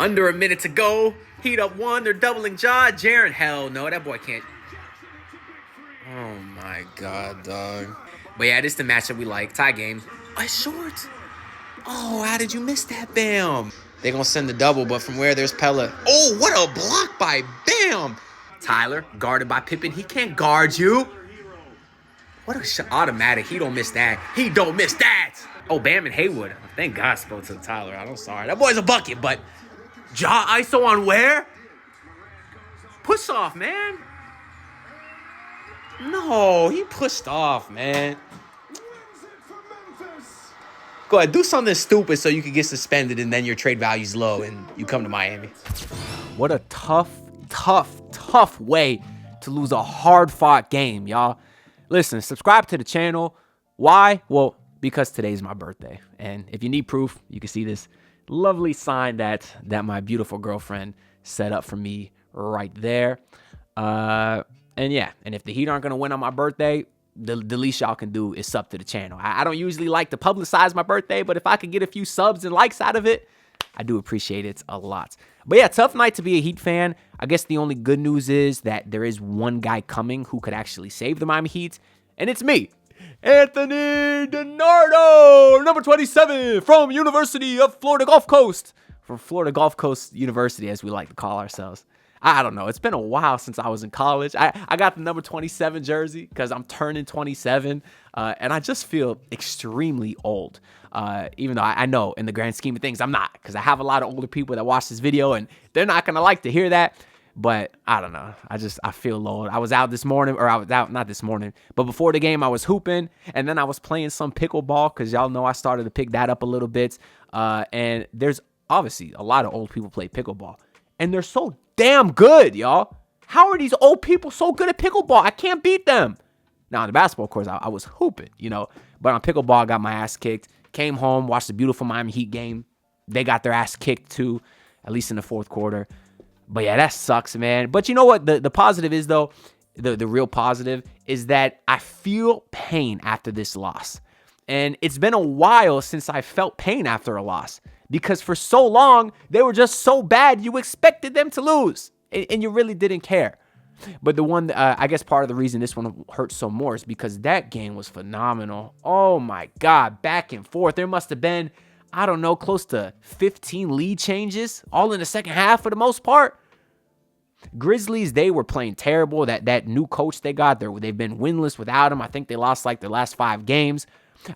Under a minute to go. Heat up one. They're doubling Ja. Jaren, hell no. That boy can't. Oh, my God, dog. But yeah, this is the matchup we like. Tie game. It's short. Oh, how did you miss that? Bam. They're going to send the double, but from where there's Pella. Oh, what a block by Bam. Tyler, guarded by Pippen. He can't guard you. What a shot. Automatic. He don't miss that. He don't miss that. Oh, Bam and Haywood. Thank God I spoke to Tyler. I'm sorry. That boy's a bucket, but Ja ISO on where? Push off, man. No, he pushed off, man. Go ahead, do something stupid so you can get suspended and then your trade value's low and you come to Miami. What a tough way to lose a hard-fought game, y'all. Listen, subscribe to the channel. Why? Well, because today's my birthday. And if you need proof, you can see this lovely sign that my beautiful girlfriend set up for me right there. And yeah, and if the Heat aren't going to win on my birthday, the least y'all can do is sub to the channel. I don't usually like to publicize my birthday, but if I could get a few subs and likes out of it, I do appreciate it a lot. But yeah, tough night to be a Heat fan. I guess the only good news is that there is one guy coming who could actually save the Miami Heat, and it's me, Anthony DiNardo, number 27 from University of Florida Gulf Coast. From Florida Gulf Coast University, as we like to call ourselves. I don't know. It's been a while since I was in college. I got the number 27 jersey because I'm turning 27, and I just feel extremely old. Even though I know in the grand scheme of things, I'm not, because I have a lot of older people that watch this video, and they're not going to like to hear that. But I don't know. I feel old. I was out this morning, or I was out, not this morning, but before the game, I was hooping, and then I was playing some pickleball because y'all know I started to pick that up a little bit. And there's obviously a lot of old people play pickleball, and they're so damn good, y'all. How are these old people so good at pickleball? I can't beat them. Now, on the basketball course, I was hooping, but on pickleball, I got my ass kicked. Came home, watched the beautiful Miami Heat game. They got their ass kicked too, at least in the fourth quarter. But yeah, that sucks, man. But you know what? The positive is, though, the real positive is that I feel pain after this loss. And it's been a while since I felt pain after a loss, because for so long, they were just so bad, you expected them to lose, and you really didn't care. But the one, I guess part of the reason this one hurts so more is because that game was phenomenal. Oh my God, back and forth. There must have been, I don't know, close to 15 lead changes, all in the second half for the most part. Grizzlies, they were playing terrible. That new coach they got, they've been winless without him. I think they lost like their last 5 games.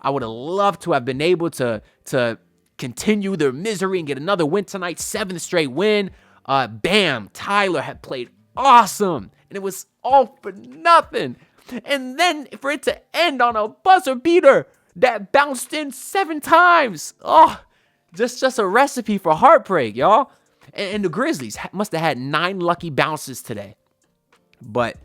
I would have loved to have been able to continue their misery and get another win tonight, 7th straight win. Bam, Tyler had played awesome, and it was all for nothing. And then for it to end on a buzzer beater that bounced in 7 times. Oh, just a recipe for heartbreak, y'all. And the Grizzlies must have had 9 lucky bounces today. But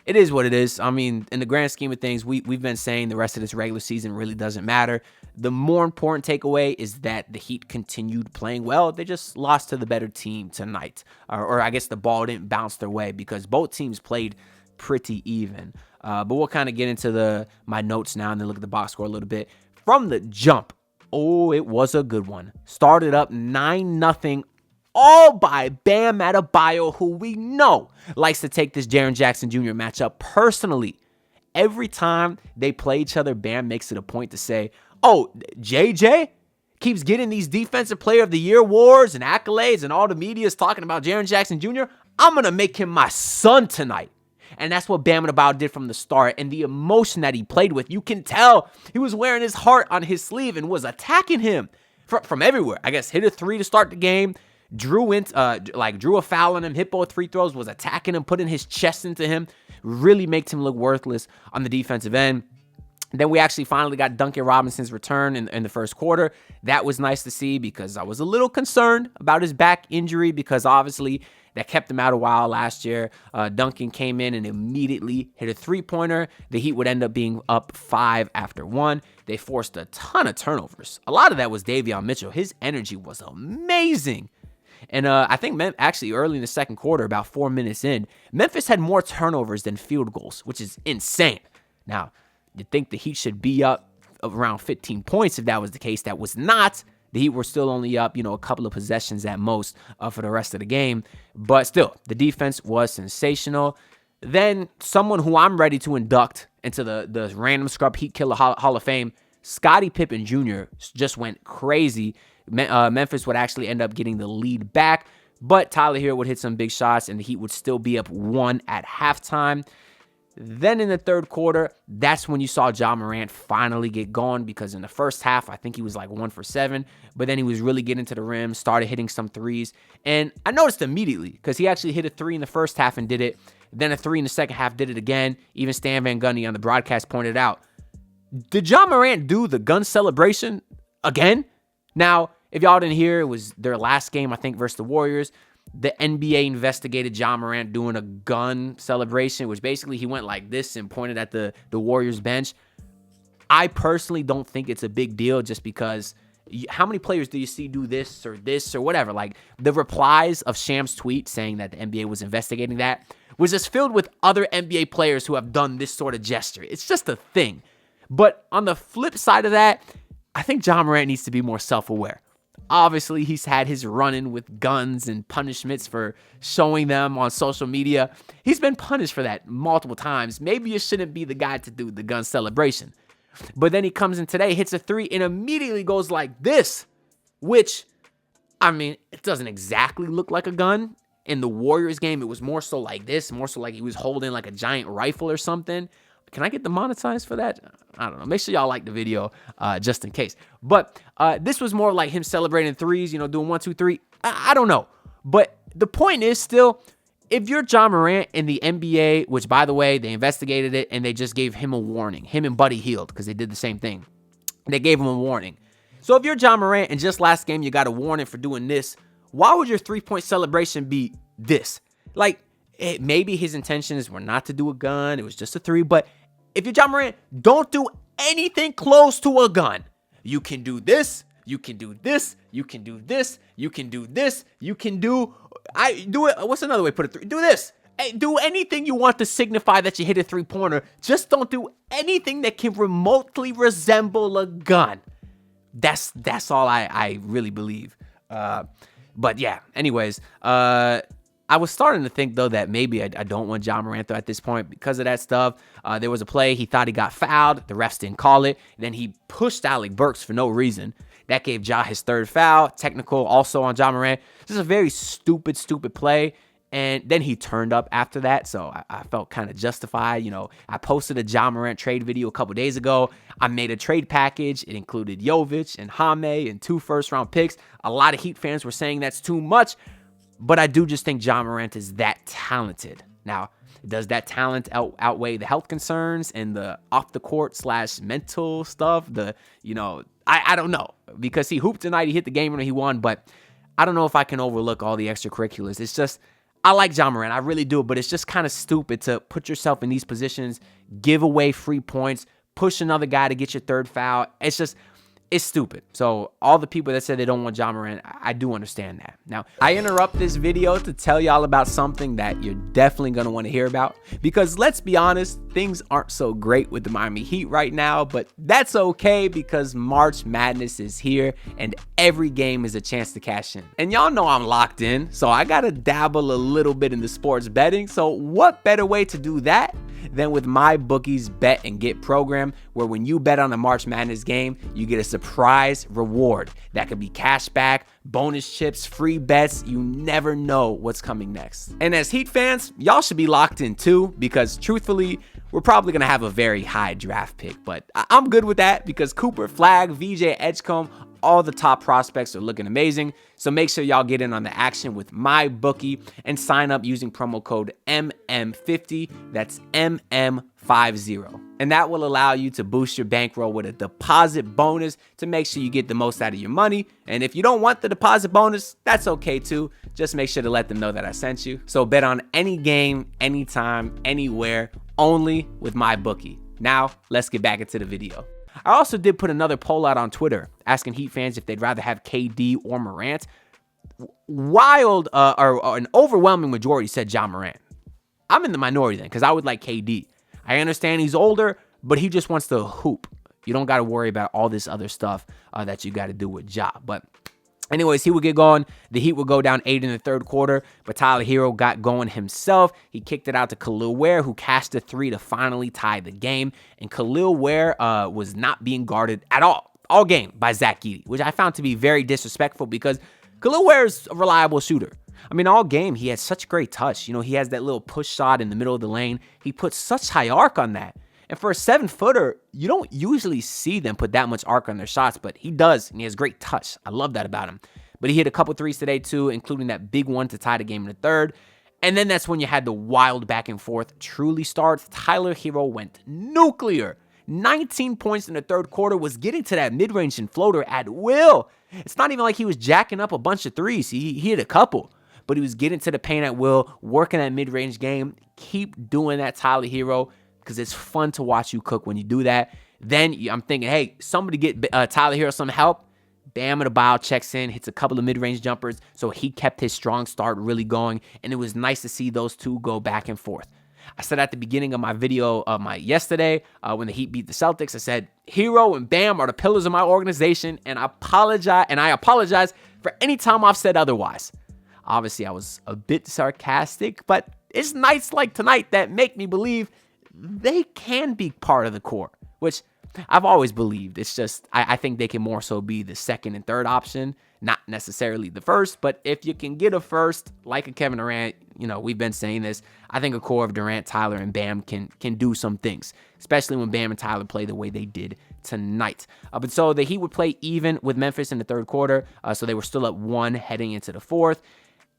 it is what it is. I mean, in the grand scheme of things, we've been saying the rest of this regular season really doesn't matter. The more important takeaway is that the Heat continued playing well. They just lost to the better team tonight. Or I guess the ball didn't bounce their way because both teams played pretty even. But we'll kind of get into my notes now and then look at the box score a little bit. From the jump, oh, it was a good one. Started up 9-0. All by Bam Adebayo, who we know likes to take this Jaren Jackson Jr. matchup personally. Every time they play each other, Bam makes it a point to say, oh, JJ keeps getting these Defensive Player of the Year awards and accolades, and all the media is talking about Jaren Jackson Jr. I'm going to make him my son tonight. And that's what Bam Adebayo did from the start, and the emotion that he played with. You can tell he was wearing his heart on his sleeve and was attacking him from everywhere. I guess hit a 3 to start the game. Drew a foul on him, hit both free throws, was attacking him, putting his chest into him, really makes him look worthless on the defensive end. Then we actually finally got Duncan Robinson's return in the first quarter. That was nice to see because I was a little concerned about his back injury because obviously that kept him out a while last year. Duncan came in and immediately hit a 3-pointer. The Heat would end up being up 5 after 1. They forced a ton of turnovers. A lot of that was Davion Mitchell. His energy was amazing. And I think actually early in the second quarter, about 4 minutes in, Memphis had more turnovers than field goals, which is insane. Now, you'd think the Heat should be up around 15 points if that was the case. That was not. The Heat were still only up, a couple of possessions at most for the rest of the game. But still, the defense was sensational. Then someone who I'm ready to induct into the random scrub Heat killer Hall of Fame, Scottie Pippen Jr. just went crazy. Memphis would actually end up getting the lead back, but Tyler Hero would hit some big shots, and the Heat would still be up 1 at halftime. Then in the third quarter, that's when you saw Ja Morant finally get going, because in the first half, I think he was like 1 for 7, but then he was really getting to the rim, started hitting some threes. And I noticed immediately, because he actually hit a 3 in the first half and did it, then a 3 in the second half, did it again. Even Stan Van Gundy on the broadcast pointed out, did Ja Morant do the gun celebration again? Now, if y'all didn't hear, it was their last game, I think, versus the Warriors. The NBA investigated Ja Morant doing a gun celebration, which basically he went like this and pointed at the Warriors bench. I personally don't think it's a big deal, just because how many players do you see do this or whatever? Like, the replies of Sham's tweet saying that the NBA was investigating that was just filled with other NBA players who have done this sort of gesture. It's just a thing. But on the flip side of that, I think Ja Morant needs to be more self-aware. Obviously, he's had his run-in with guns and punishments for showing them on social media. He's been punished for that multiple times. Maybe you shouldn't be the guy to do the gun celebration. But then he comes in today, hits a 3, and immediately goes like this, which, I mean, it doesn't exactly look like a gun. In the Warriors game, it was more so like this, more so like he was holding like a giant rifle or something. Can I get demonetized for that? I don't know. Make sure y'all like the video just in case. But this was more like him celebrating threes, doing 1, 2, 3. I don't know. But the point is still, if you're Ja Morant in the NBA, which, by the way, they investigated it and they just gave him a warning. Him and Buddy Hield, because they did the same thing. They gave him a warning. So if you're Ja Morant and just last game you got a warning for doing this, why would your 3-point celebration be this? Like, maybe his intentions were not to do a gun. It was just a 3. But if you're Ja Morant, don't do anything close to a gun. You can do this. You can do this. You can do this. You can do this. You can do... What's another way to put it? Do this. Hey, do anything you want to signify that you hit a 3-pointer. Just don't do anything that can remotely resemble a gun. That's all I really believe. But yeah, anyways, I was starting to think, though, that maybe I don't want Ja Morant, though, at this point because of that stuff. There was a play. He thought he got fouled. The refs didn't call it. Then he pushed Alec Burks for no reason. That gave Ja his 3rd foul. Technical also on Ja Morant. This is a very stupid play. And then he turned up after that, so I felt kind of justified. I posted a Ja Morant trade video a couple days ago. I made a trade package. It included Jovic and Jaime and 2 first-round picks. A lot of Heat fans were saying that's too much. But I do just think Ja Morant is that talented. Now, does that talent outweigh the health concerns and the off-the-court / mental stuff? I don't know. Because he hooped tonight, he hit the game winner, he won. But I don't know if I can overlook all the extracurriculars. It's just, I like Ja Morant, I really do. But it's just kind of stupid to put yourself in these positions, give away free points, push another guy to get your 3rd foul. It's stupid. So all the people that said they don't want Ja Morant, I do understand that. Now, I interrupt this video to tell y'all about something that you're definitely going to want to hear about. Because let's be honest, things aren't so great with the Miami Heat right now. But that's okay, because March Madness is here and every game is a chance to cash in. And y'all know I'm locked in, so I got to dabble a little bit in the sports betting. So what better way to do that than with MyBookie's Bet and Get program, where when you bet on a March Madness game, you get a surprise reward. That could be cash back, bonus chips, free bets. You never know what's coming next. And as Heat fans, y'all should be locked in too, because truthfully, we're probably going to have a very high draft pick. But I'm good with that, because Cooper, Flag, VJ, Edgecombe, all the top prospects are looking amazing. So make sure y'all get in on the action with MyBookie and sign up using promo code MM50. That's MM50. And that will allow you to boost your bankroll with a deposit bonus to make sure you get the most out of your money. And if you don't want the deposit bonus, that's okay too. Just make sure to let them know that I sent you. So bet on any game, anytime, anywhere, only with MyBookie. Now, let's get back into the video. I also did put another poll out on Twitter asking Heat fans if they'd rather have KD or Morant. Or an overwhelming majority said Ja Morant. I'm in the minority then, because I would like KD. I understand he's older, but he just wants to hoop. You don't got to worry about all this other stuff that you got to do with Ja. But anyways, he would get going. The Heat would go down 8 in the third quarter, but Tyler Hero got going himself. He kicked it out to Khalil Ware, who cashed a 3 to finally tie the game. And Khalil Ware was not being guarded at all game by Zach Edey, which I found to be very disrespectful because Khalil Ware is a reliable shooter. I mean, all game, he had such great touch. You know, he has that little push shot in the middle of the lane. He puts such high arc on that. And for a 7-footer, you don't usually see them put that much arc on their shots, but he does, and he has great touch. I love that about him. But he hit a couple threes today, too, including that big one to tie the game in the third. And then that's when you had the wild back and forth truly start. Tyler Hero went nuclear. 19 points in the third quarter, was getting to that mid-range and floater at will. It's not even like he was jacking up a bunch of threes. He hit a couple, but he was getting to the paint at will, working that mid-range game. Keep doing that, Tyler Hero, because it's fun to watch you cook when you do that. Then I'm thinking, hey, somebody get Tyler Hero some help. Bam Adebayo checks in, hits a couple of mid-range jumpers, so he kept his strong start really going, and it was nice to see those two go back and forth. I said at the beginning of my video yesterday when the Heat beat the Celtics, I said Hero and Bam are the pillars of my organization, and I apologize for any time I've said otherwise. Obviously, I was a bit sarcastic, but it's nights like tonight that make me believe they can be part of the core, which I've always believed. It's just I think they can more so be the second and third option, not necessarily the first. But if you can get a first, like a Kevin Durant, you know, we've been saying this, I think a core of Durant, Tyler, and Bam can do some things, especially when Bam and Tyler play the way they did tonight. But so the Heat would play even with Memphis in the third quarter, so they were still up 1 heading into the fourth.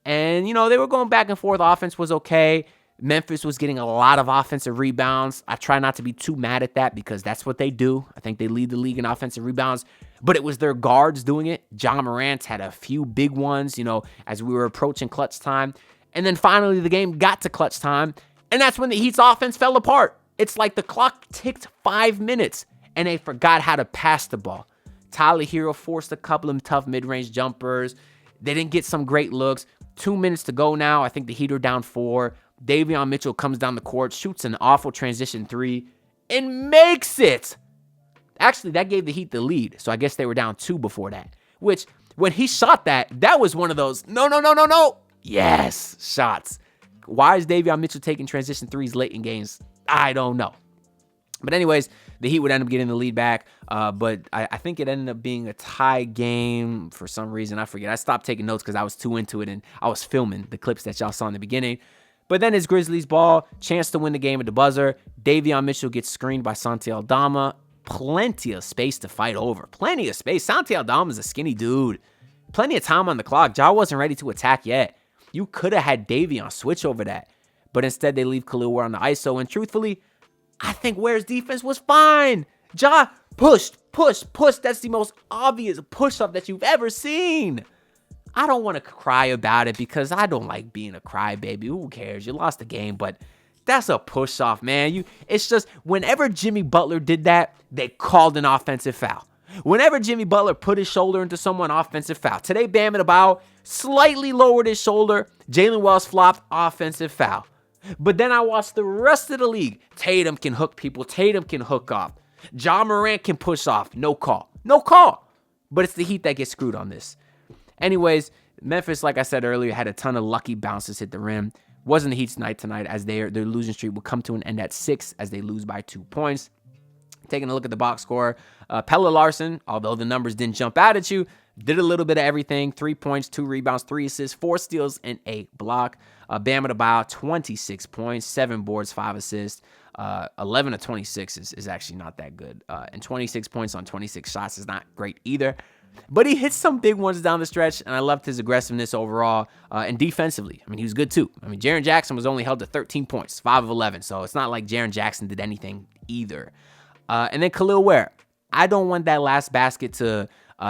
And, you know, they were going back and forth. Offense was okay. Memphis was getting a lot of offensive rebounds. I try not to be too mad at that because that's what they do. I think they lead the league in offensive rebounds, but it was their guards doing it. Ja Morant had a few big ones, you know, as we were approaching clutch time. And then finally the game got to clutch time, and that's when the Heat's offense fell apart. It's like the clock ticked 5 minutes, and they forgot how to pass the ball. Tyler Hero forced a couple of tough mid-range jumpers. They didn't get some great looks. 2 minutes to go now. I think the Heat are down 4. Davion Mitchell comes down the court, shoots an awful transition 3, and makes it. Actually, that gave the Heat the lead, so I guess they were down 2 before that, which, when he shot that was one of those, no, yes, shots. Why is Davion Mitchell taking transition 3s late in games? I don't know. But anyways, the Heat would end up getting the lead back, but I think it ended up being a tie game for some reason. I forget. I stopped taking notes because I was too into it, and I was filming the clips that y'all saw in the beginning. But then it's Grizzlies ball, chance to win the game at the buzzer. Davion Mitchell gets screened by Santi Aldama. Plenty of space to fight over. Plenty of space. Santi Aldama is a skinny dude. Plenty of time on the clock. Ja wasn't ready to attack yet. You could have had Davion switch over that. But instead, they leave Khalil Ware on the ISO. And truthfully, I think Ware's defense was fine. Ja pushed. That's the most obvious push-up that you've ever seen. I don't want to cry about it because I don't like being a crybaby. Who cares? You lost the game, but that's a push-off, man. It's just whenever Jimmy Butler did that, they called an offensive foul. Whenever Jimmy Butler put his shoulder into someone, offensive foul. Today, Bam Adebayo slightly lowered his shoulder. Jalen Wells flopped, offensive foul. But then I watched the rest of the league. Tatum can hook people. Tatum can hook off. Ja Morant can push off. No call. But it's the Heat that gets screwed on this. Anyways, Memphis, like I said earlier, had a ton of lucky bounces hit the rim. Wasn't the Heat's night tonight, as their losing streak will come to an end at 6 as they lose by 2 points. Taking a look at the box score, Pelle Larsson, although the numbers didn't jump out at you, did a little bit of everything. 3 points, 2 rebounds, 3 assists, 4 steals, and 8 block. Bam Adebayo, 26 points, 7 boards, 5 assists. 11 of 26 is actually not that good. And 26 points on 26 shots is not great either. But he hit some big ones down the stretch, and I loved his aggressiveness overall. And defensively, I mean, he was good too. I mean, Jaren Jackson was only held to 13 points, 5 of 11. So it's not like Jaren Jackson did anything either. And then Khalil Ware. I don't want that last basket to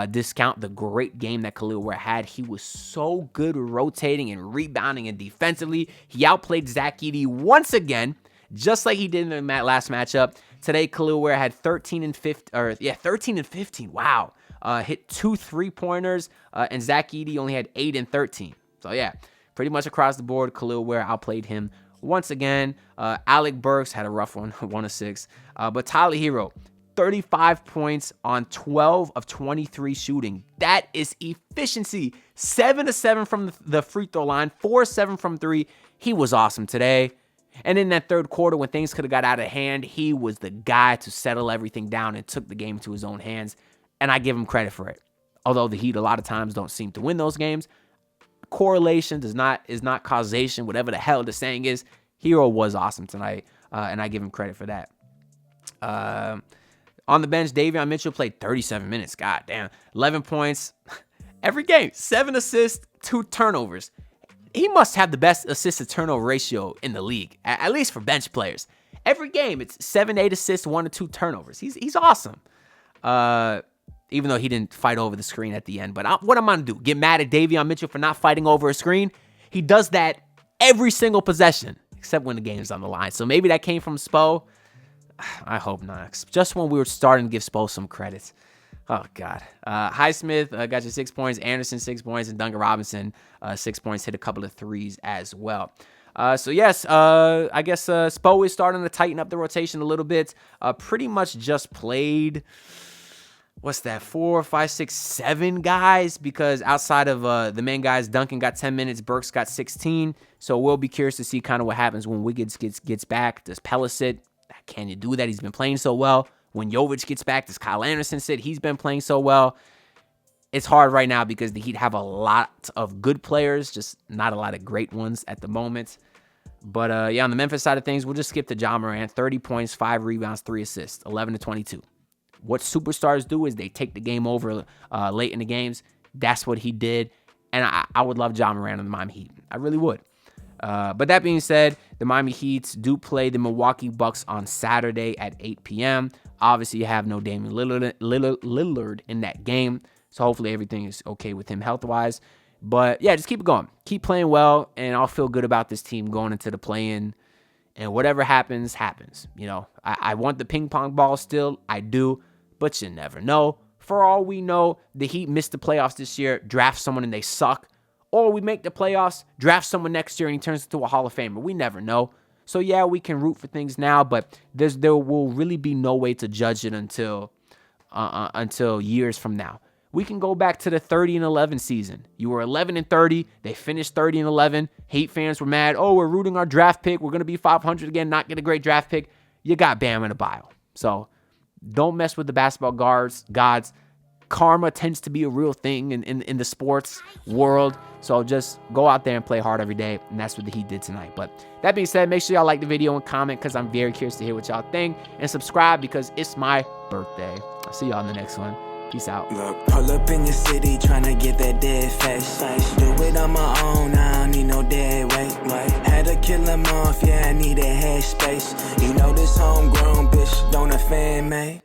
discount the great game that Khalil Ware had. He was so good rotating and rebounding and defensively. He outplayed Zach Edey once again, just like he did in the last matchup. Today, Khalil Ware had 13 and 15. Wow. Hit 2 3-pointers, and Zach Edey only had 8 and 13. So, yeah, pretty much across the board, Khalil Ware outplayed him once again. Alec Burks had a rough one, 1 of 6. But Tyler Hero, 35 points on 12 of 23 shooting. That is efficiency. 7 of 7 from the free throw line, 4 of 7 from 3. He was awesome today. And in that third quarter, when things could have got out of hand, he was the guy to settle everything down and took the game into his own hands. And I give him credit for it. Although the Heat a lot of times don't seem to win those games, correlation is not causation, whatever the hell the saying is. Hero was awesome tonight, and I give him credit for that. On the bench, Davion Mitchell played 37 minutes. God damn. 11 points every game. 7 assists, 2 turnovers. He must have the best assist-to-turnover ratio in the league, at least for bench players. Every game, it's 7, 8 assists, 1 or 2 turnovers. He's awesome. Even though he didn't fight over the screen at the end. But what am I going to do? Get mad at Davion Mitchell for not fighting over a screen? He does that every single possession, except when the game's on the line. So maybe that came from Spo. I hope not. Just when we were starting to give Spo some credit. Oh, God. Highsmith got you 6 points. Anderson, 6 points. And Duncan Robinson, 6 points. Hit a couple of threes as well. So, yes, I guess Spo is starting to tighten up the rotation a little bit. Pretty much just played... What's that, 4, 5, 6, 7 guys? Because outside of the main guys, Duncan got 10 minutes, Burks got 16. So we'll be curious to see kind of what happens when Wiggins gets back. Does Pella sit? Can you do that? He's been playing so well. When Jovic gets back, does Kyle Anderson sit? He's been playing so well. It's hard right now because the Heat have a lot of good players, just not a lot of great ones at the moment. But yeah, on the Memphis side of things, we'll just skip to Ja Morant. 30 points, 5 rebounds, 3 assists, 11 to 22. What superstars do is they take the game over late in the games. That's what he did. And I would love Ja Morant on the Miami Heat. I really would. But that being said, the Miami Heat do play the Milwaukee Bucks on Saturday at 8 p.m. Obviously, you have no Damian Lillard in that game. So hopefully everything is okay with him health-wise. But yeah, just keep it going. Keep playing well, and I'll feel good about this team going into the play-in. And whatever happens, happens. You know, I want the ping pong ball still. I do. But you never know. For all we know, the Heat missed the playoffs this year, draft someone and they suck. Or we make the playoffs, draft someone next year and he turns into a Hall of Famer. We never know. So yeah, we can root for things now, but there will really be no way to judge it until years from now. We can go back to the 30-11 season. You were 11-30. They finished 30-11. Heat fans were mad. Oh, we're rooting our draft pick. We're going to be 500 again, not get a great draft pick. You got Bam in a bio. So don't mess with the basketball gods. Karma tends to be a real thing in the sports world. So just go out there and play hard every day. And that's what the Heat did tonight. But that being said, make sure y'all like the video and comment because I'm very curious to hear what y'all think. And subscribe because it's my birthday. I'll see y'all in the next one. Peace out. Look, pull up in your city trying to get that dead face. Do it on my own, I don't need no dead weight. Had to kill him off, yeah, I need a head space. You know this homegrown bitch don't offend me.